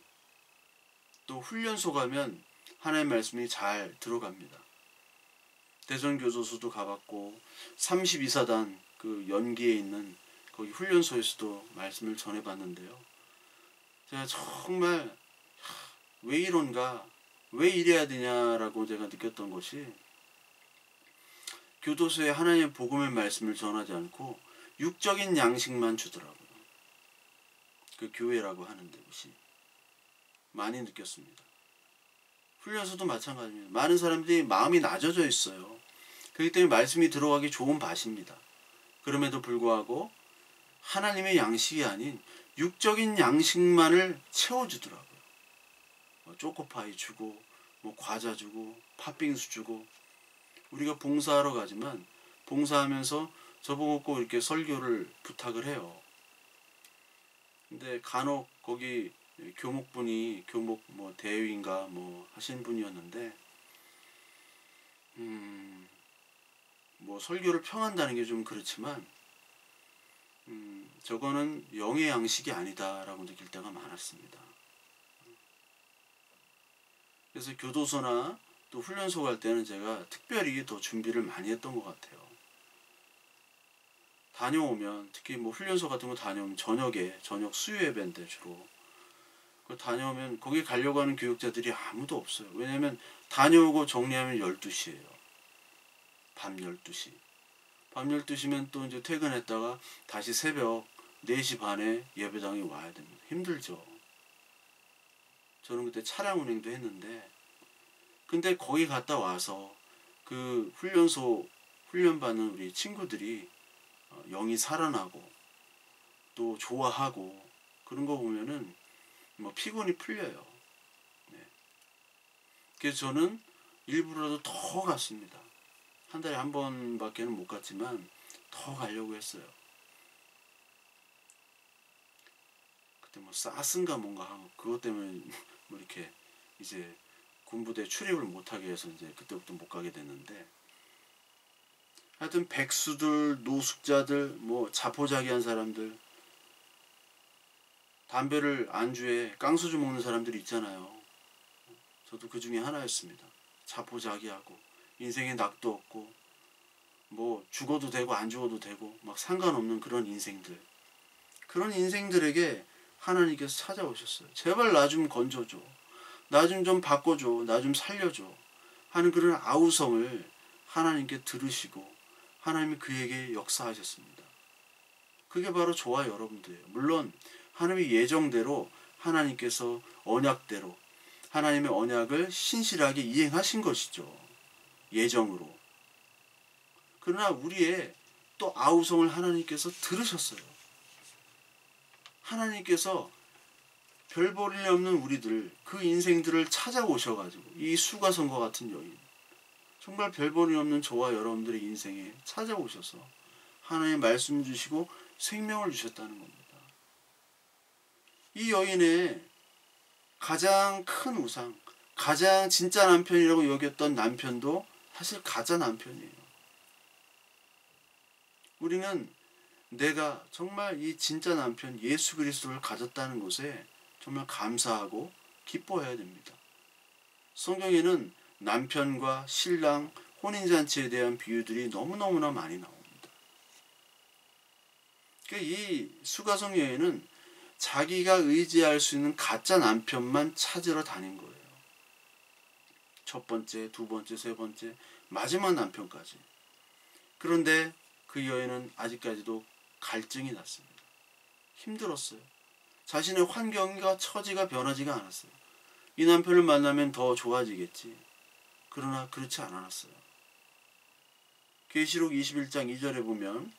또 훈련소 가면 하나님의 말씀이 잘 들어갑니다. 대전교도소도 가봤고 32사단 그 연기에 있는 거기 훈련소에서도 말씀을 전해봤는데요. 제가 정말 왜 이런가, 왜 이래야 되냐라고 제가 느꼈던 것이, 교도소에 하나님의 복음의 말씀을 전하지 않고 육적인 양식만 주더라고요. 그 교회라고 하는 곳이 많이 느꼈습니다. 훈련소도 마찬가지입니다. 많은 사람들이 마음이 낮아져 있어요. 그렇기 때문에 말씀이 들어가기 좋은 밭입니다. 그럼에도 불구하고 하나님의 양식이 아닌 육적인 양식만을 채워주더라고요. 뭐 초코파이 주고, 뭐 과자 주고, 팥빙수 주고, 우리가 봉사하러 가지만 봉사하면서 저보고 꼭 이렇게 설교를 부탁을 해요. 근데 간혹 거기 교목분이 교목 뭐 대위인가 뭐 하신 분이었는데 뭐 설교를 평한다는 게 좀 그렇지만 저거는 영의 양식이 아니다라고 느낄 때가 많았습니다. 그래서 교도소나 또 훈련소 갈 때는 제가 특별히 더 준비를 많이 했던 것 같아요. 다녀오면 특히 뭐 훈련소 같은 거 다녀오면 저녁 수요 예배인데 주로 다녀오면 거기 가려고 하는 교육자들이 아무도 없어요. 왜냐면 다녀오고 정리하면 12시예요. 밤 12시. 밤 12시면 또 이제 퇴근했다가 다시 새벽 4시 반에 예배당에 와야 됩니다. 힘들죠. 저는 그때 차량 운행도 했는데 근데 거기 갔다 와서 그 훈련소 훈련받는 우리 친구들이 영이 살아나고 또 좋아하고 그런 거 보면은 뭐 피곤이 풀려요. 네. 그래서 저는 일부러라도 더 갔습니다. 한 달에 한 번밖에는 못 갔지만 더 가려고 했어요. 그때 뭐 사스인가 뭔가 하고 그것 때문에 뭐 이렇게 이제 군부대 출입을 못하게 해서 이제 그때부터 못 가게 됐는데 하여튼 백수들, 노숙자들, 뭐 자포자기한 사람들 담배를 안주에 깡소주 먹는 사람들이 있잖아요. 저도 그 중에 하나였습니다. 자포자기하고 인생에 낙도 없고 뭐 죽어도 되고 안 죽어도 되고 막 상관없는 그런 인생들 그런 인생들에게 하나님께서 찾아오셨어요. 제발 나 좀 건져줘. 나 좀 바꿔줘. 나 좀 살려줘. 하는 그런 아우성을 하나님께 들으시고 하나님이 그에게 역사하셨습니다. 그게 바로 저와 여러분들이에요. 물론 하나님의 예정대로 하나님께서 언약대로 하나님의 언약을 신실하게 이행하신 것이죠. 예정으로. 그러나 우리의 또 아우성을 하나님께서 들으셨어요. 하나님께서 별 볼 일 없는 우리들 그 인생들을 찾아오셔가지고 이 수가성과 같은 여인 정말 별 볼 일 없는 저와 여러분들의 인생에 찾아오셔서 하나님의 말씀 주시고 생명을 주셨다는 겁니다. 이 여인의 가장 큰 우상 가장 진짜 남편이라고 여겼던 남편도 사실 가짜 남편이에요. 우리는 내가 정말 이 진짜 남편 예수 그리스도를 가졌다는 것에 정말 감사하고 기뻐해야 됩니다. 성경에는 남편과 신랑 혼인잔치에 대한 비유들이 너무너무나 많이 나옵니다. 그러니까 이 수가성 여인은 자기가 의지할 수 있는 가짜 남편만 찾으러 다닌 거예요. 첫 번째, 두 번째, 세 번째, 마지막 남편까지. 그런데 그 여인은 아직까지도 갈증이 났습니다. 힘들었어요. 자신의 환경과 처지가 변하지가 않았어요. 이 남편을 만나면 더 좋아지겠지. 그러나 그렇지 않았어요. 계시록 21장 2절에 보면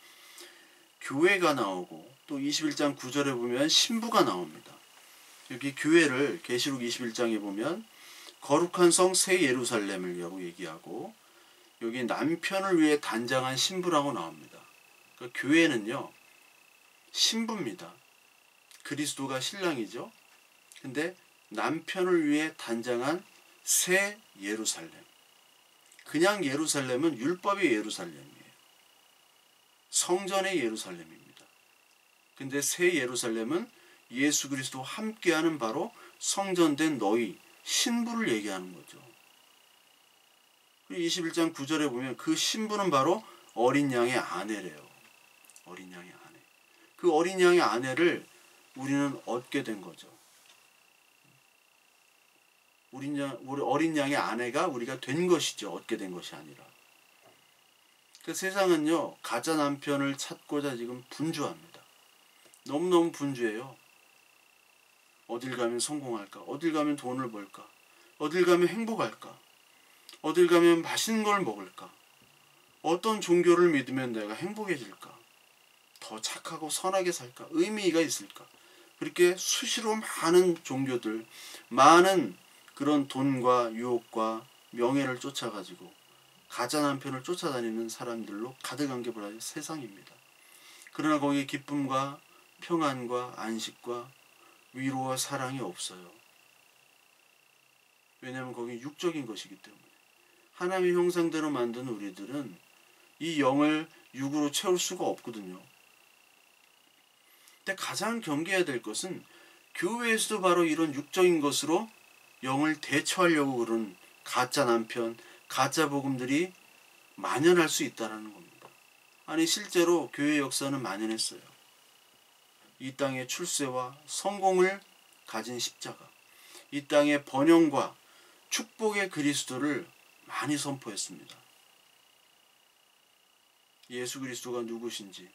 교회가 나오고 또 21장 9절에 보면 신부가 나옵니다. 여기 교회를 계시록 21장에 보면 거룩한 성 새 예루살렘을 얘기하고 여기 남편을 위해 단장한 신부라고 나옵니다. 그러니까 교회는요 신부입니다. 그리스도가 신랑이죠. 근데 남편을 위해 단장한 새 예루살렘. 그냥 예루살렘은 율법의 예루살렘이에요. 성전의 예루살렘입니다. 근데 새 예루살렘은 예수 그리스도와 함께하는 바로 성전된 너희 신부를 얘기하는 거죠. 21장 9절에 보면 그 신부는 바로 어린 양의 아내래요. 어린 양의 아내. 그 어린 양의 아내를 우리는 얻게 된 거죠. 우리 어린 양의 아내가 우리가 된 것이죠. 얻게 된 것이 아니라. 그 세상은요. 가짜 남편을 찾고자 지금 분주합니다. 너무너무 분주해요. 어딜 가면 성공할까? 어딜 가면 돈을 벌까? 어딜 가면 행복할까? 어딜 가면 맛있는 걸 먹을까? 어떤 종교를 믿으면 내가 행복해질까? 더 착하고 선하게 살까? 의미가 있을까? 그렇게 수시로 많은 종교들, 많은 그런 돈과 유혹과 명예를 쫓아가지고 가짜 남편을 쫓아다니는 사람들로 가득한 게 바로 세상입니다. 그러나 거기에 기쁨과 평안과 안식과 위로와 사랑이 없어요. 왜냐하면 거기 육적인 것이기 때문에. 하나님의 형상대로 만든 우리들은 이 영을 육으로 채울 수가 없거든요. 근데 가장 경계해야 될 것은 교회에서도 바로 이런 육적인 것으로 영을 대처하려고 그런 가짜 남편, 가짜 복음들이 만연할 수 있다는 겁니다. 아니 실제로 교회 역사는 만연했어요. 이 땅의 출세와 성공을 가진 십자가, 이 땅의 번영과 축복의 그리스도를 많이 선포했습니다. 예수 그리스도가 누구신지,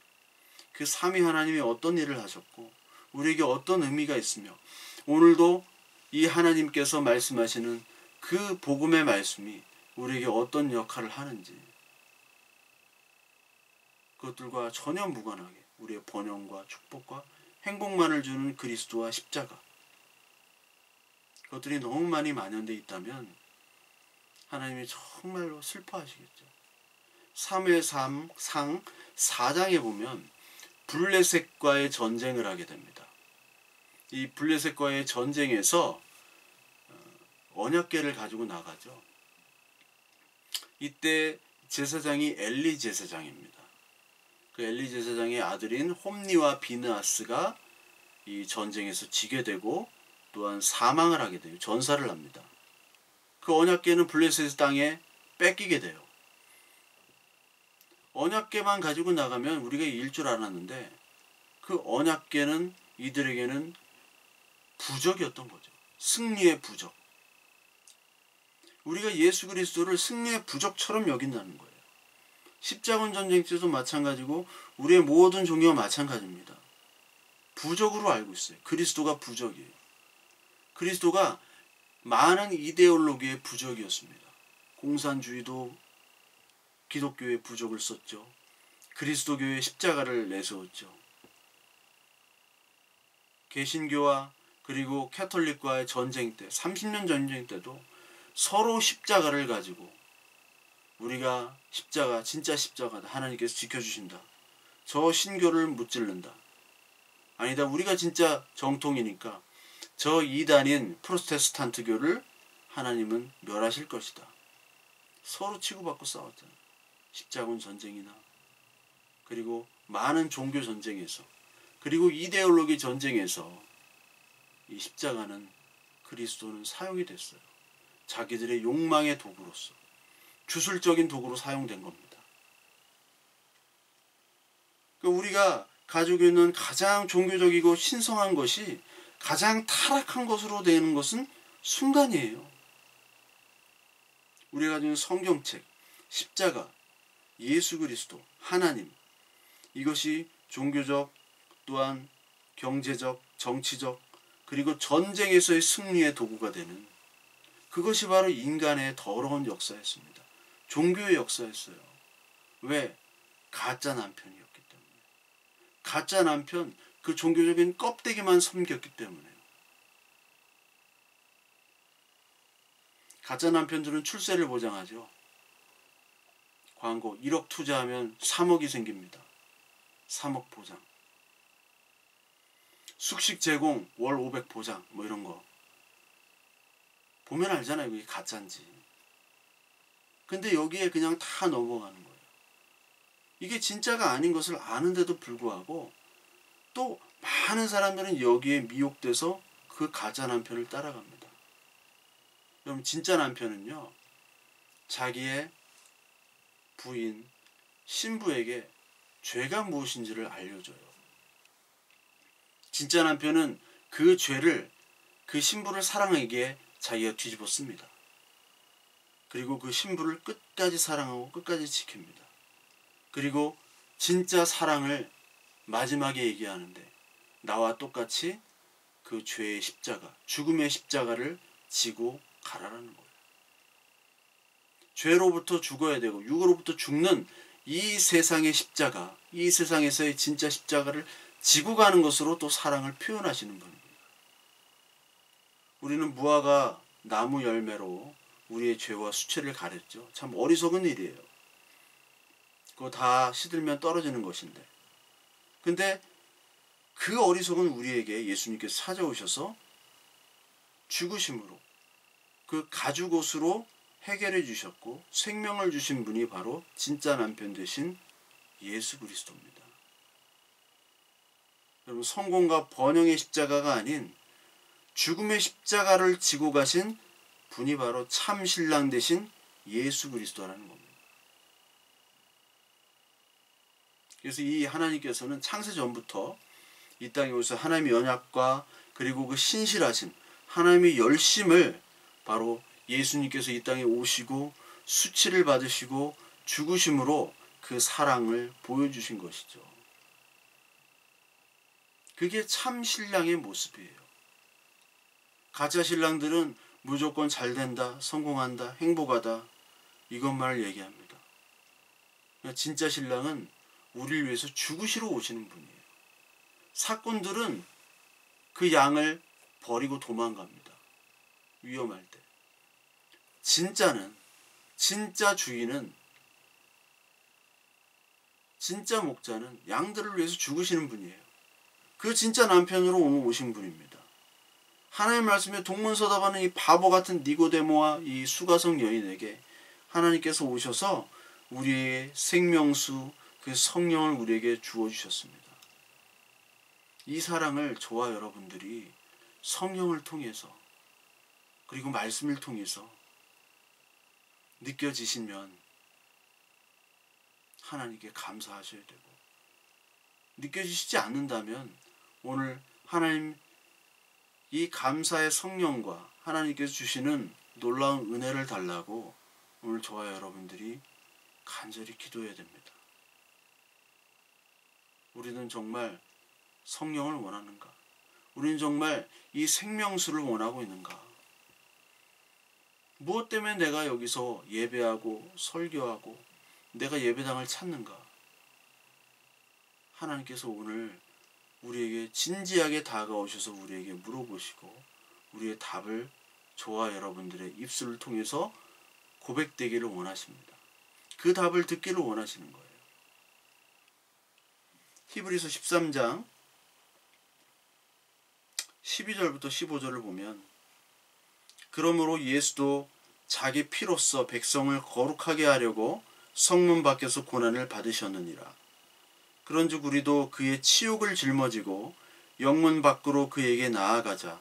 그 삼위 하나님이 어떤 일을 하셨고 우리에게 어떤 의미가 있으며 오늘도 이 하나님께서 말씀하시는 그 복음의 말씀이 우리에게 어떤 역할을 하는지, 그것들과 전혀 무관하게 우리의 번영과 축복과 행복만을 주는 그리스도와 십자가, 그것들이 너무 많이 만연되어 있다면 하나님이 정말로 슬퍼하시겠죠. 사무엘상 4장에 보면 블레셋과의 전쟁을 하게 됩니다. 이 블레셋과의 전쟁에서 언약궤를 가지고 나가죠. 이때 제사장이 엘리 제사장입니다. 그 엘리 제사장의 아들인 홈니와 비느하스가 이 전쟁에서 지게 되고 또한 사망을 하게 돼요. 전사를 합니다. 그 언약궤는 블레셋 땅에 뺏기게 돼요. 언약궤만 가지고 나가면 우리가 이길 줄 알았는데 그 언약궤는 이들에게는 부적이었던 거죠. 승리의 부적. 우리가 예수 그리스도를 승리의 부적처럼 여긴다는 거예요. 십자군 전쟁 때도 마찬가지고 우리의 모든 종교와 마찬가지입니다. 부적으로 알고 있어요. 그리스도가 부적이에요. 그리스도가 많은 이데올로기의 부적이었습니다. 공산주의도 기독교의 부적을 썼죠. 그리스도교의 십자가를 내세웠죠. 개신교와 그리고 캐톨릭과의 전쟁 때, 30년 전쟁 때도 서로 십자가를 가지고 우리가 십자가, 진짜 십자가다. 하나님께서 지켜주신다. 저 신교를 무찔른다. 아니다. 우리가 진짜 정통이니까 저 이단인 프로테스탄트교를 하나님은 멸하실 것이다. 서로 치고받고 싸웠잖아요. 십자군 전쟁이나 그리고 많은 종교 전쟁에서 그리고 이데올로기 전쟁에서 이 십자가는 그리스도는 사용이 됐어요. 자기들의 욕망의 도구로서 주술적인 도구로 사용된 겁니다. 그러니까 우리가 가지고 있는 가장 종교적이고 신성한 것이 가장 타락한 것으로 되는 것은 순간이에요. 우리가 가지고 있는 성경책, 십자가, 예수 그리스도, 하나님, 이것이 종교적 또한 경제적, 정치적 그리고 전쟁에서의 승리의 도구가 되는 그것이 바로 인간의 더러운 역사였습니다. 종교의 역사였어요. 왜? 가짜 남편이었기 때문에. 가짜 남편, 그 종교적인 껍데기만 섬겼기 때문에요. 가짜 남편들은 출세를 보장하죠. 광고 1억 투자하면 3억이 생깁니다. 3억 보장. 숙식 제공 월 500 보장 뭐 이런 거. 보면 알잖아요. 이게 가짜인지. 근데 여기에 그냥 다 넘어가는 거예요. 이게 진짜가 아닌 것을 아는데도 불구하고 또 많은 사람들은 여기에 미혹돼서 그 가짜 남편을 따라갑니다. 그럼 진짜 남편은요. 자기의 부인, 신부에게 죄가 무엇인지를 알려줘요. 진짜 남편은 그 죄를 그 신부를 사랑하기에 자기가 뒤집었습니다. 그리고 그 신부를 끝까지 사랑하고 끝까지 지킵니다. 그리고 진짜 사랑을 마지막에 얘기하는데 나와 똑같이 그 죄의 십자가, 죽음의 십자가를 지고 가라라는 거예요. 죄로부터 죽어야 되고 육으로부터 죽는 이 세상의 십자가, 이 세상에서의 진짜 십자가를 지고 가는 것으로 또 사랑을 표현하시는 분입니다. 우리는 무화과 나무 열매로 우리의 죄와 수치를 가렸죠. 참 어리석은 일이에요. 그거 다 시들면 떨어지는 것인데. 근데 그 어리석은 우리에게 예수님께서 찾아오셔서 죽으심으로 그 가죽옷으로 해결해 주셨고 생명을 주신 분이 바로 진짜 남편 되신 예수 그리스도입니다. 여러분, 성공과 번영의 십자가가 아닌 죽음의 십자가를 지고 가신 분이 바로 참 신랑 되신 예수 그리스도라는 겁니다. 그래서 이 하나님께서는 창세 전부터 이 땅에 오셔서 하나님의 언약과 그리고 그 신실하심, 하나님의 열심을 바로 예수님께서 이 땅에 오시고 수치를 받으시고 죽으심으로 그 사랑을 보여주신 것이죠. 그게 참 신랑의 모습이에요. 가짜 신랑들은 무조건 잘된다, 성공한다, 행복하다 이것만을 얘기합니다. 진짜 신랑은 우리를 위해서 죽으시러 오시는 분이에요. 사꾼들은 그 양을 버리고 도망갑니다. 위험할 때. 진짜 주인은, 진짜 목자는 양들을 위해서 죽으시는 분이에요. 그 진짜 남편으로 오늘 오신 분입니다. 하나님의 말씀에 동문서답하는 이 바보 같은 니고데모와 이 수가성 여인에게 하나님께서 오셔서 우리의 생명수, 그 성령을 우리에게 주어주셨습니다. 이 사랑을 저와 여러분들이 성령을 통해서 그리고 말씀을 통해서 느껴지시면 하나님께 감사하셔야 되고, 느껴지시지 않는다면 오늘 하나님 이 감사의 성령과 하나님께서 주시는 놀라운 은혜를 달라고 오늘 저와 여러분들이 간절히 기도해야 됩니다. 우리는 정말 성령을 원하는가? 우리는 정말 이 생명수를 원하고 있는가? 무엇 때문에 내가 여기서 예배하고 설교하고 내가 예배당을 찾는가? 하나님께서 오늘 우리에게 진지하게 다가오셔서 우리에게 물어보시고 우리의 답을 저와 여러분들의 입술을 통해서 고백되기를 원하십니다. 그 답을 듣기를 원하시는 거예요. 히브리서 13장 12절부터 15절을 보면, 그러므로 예수도 자기 피로써 백성을 거룩하게 하려고 성문 밖에서 고난을 받으셨느니라. 그런즉 우리도 그의 치욕을 짊어지고 영문 밖으로 그에게 나아가자.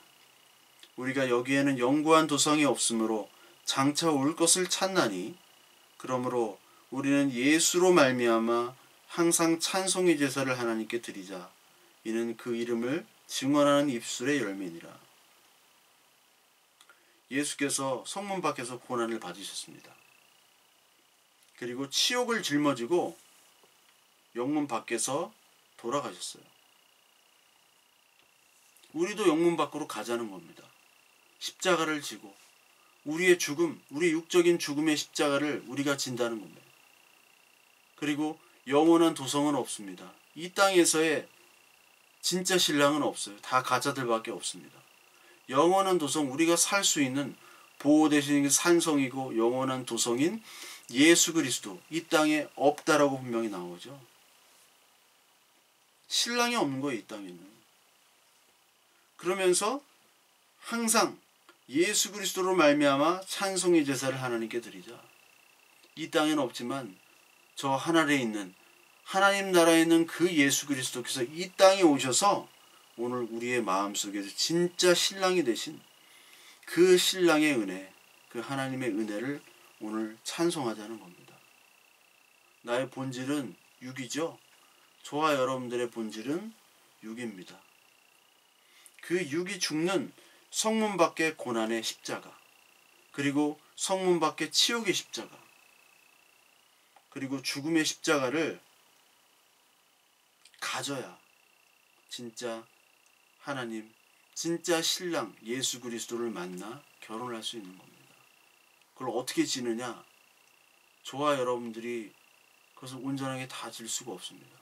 우리가 여기에는 영구한 도성이 없으므로 장차 올 것을 찾나니, 그러므로 우리는 예수로 말미암아 항상 찬송의 제사를 하나님께 드리자. 이는 그 이름을 증언하는 입술의 열매니라. 예수께서 성문 밖에서 고난을 받으셨습니다. 그리고 치욕을 짊어지고 영문 밖에서 돌아가셨어요. 우리도 영문 밖으로 가자는 겁니다. 십자가를 지고 우리의 죽음, 우리 육적인 죽음의 십자가를 우리가 진다는 겁니다. 그리고 영원한 도성은 없습니다. 이 땅에서의 진짜 신랑은 없어요. 다 가짜들밖에 없습니다. 영원한 도성, 우리가 살 수 있는 보호 대신 산성이고 영원한 도성인 예수 그리스도, 이 땅에 없다라고 분명히 나오죠. 신랑이 없는 거예요, 이 땅에는. 그러면서 항상 예수 그리스도로 말미암아 찬송의 제사를 하나님께 드리자. 이 땅에는 없지만 저 하늘에 있는 하나님 나라에 있는 그 예수 그리스도께서 이 땅에 오셔서 오늘 우리의 마음속에서 진짜 신랑이 되신 그 신랑의 은혜, 그 하나님의 은혜를 오늘 찬송하자는 겁니다. 나의 본질은 육이죠. 저와 여러분들의 본질은 육입니다. 그 육이 죽는 성문 밖의 고난의 십자가, 그리고 성문 밖의 치욕의 십자가, 그리고 죽음의 십자가를 가져야 진짜 하나님, 진짜 신랑 예수 그리스도를 만나 결혼할 수 있는 겁니다. 그걸 어떻게 지느냐? 저와 여러분들이 그것을 온전하게 다 질 수가 없습니다.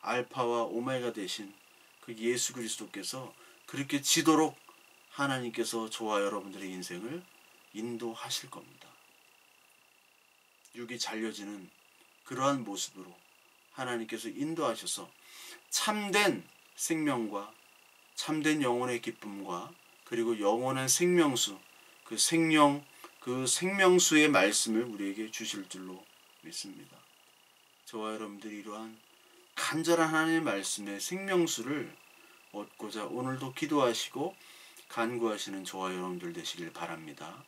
알파와 오메가 되신 그 예수 그리스도께서 그렇게 지도록 하나님께서 저와 여러분들의 인생을 인도하실 겁니다. 육이 잘려지는 그러한 모습으로 하나님께서 인도하셔서 참된 생명과 참된 영혼의 기쁨과 그리고 영원한 생명수, 그 생명수의 말씀을 우리에게 주실 줄로 믿습니다. 저와 여러분들이 이러한 간절한 하나님의 말씀의 생명수를 얻고자 오늘도 기도하시고 간구하시는 저와 여러분들 되시길 바랍니다.